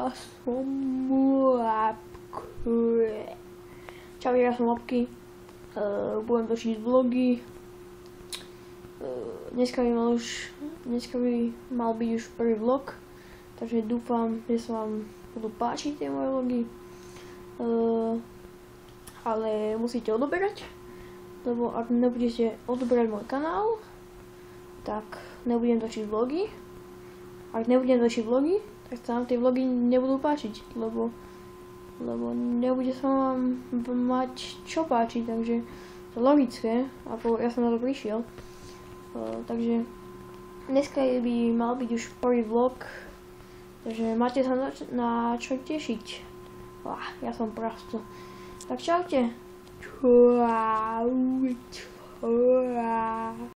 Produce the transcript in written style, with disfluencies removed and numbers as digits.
Ja som Lapky. Čau, ja som Lapky. Budem točiť vlogy. Dneska by mal byť už prvý vlog, takže dúfam, že sa vám budú páčiť tie moje vlogy. Ale musíte odoberať, lebo ak nebudete odoberať môj kanál, tak nebudem točiť vlogy. Ak nebudem točiť vlogy, tak sa vám tie vlogy nebudú páčiť, lebo nebude sa vám mať čo páčiť, takže to je logické, ako ja som na to prišiel. Takže dneska by mal byť už prvý vlog, takže máte sa na čo tešiť. Ja som prosto. Tak čaute. Čau.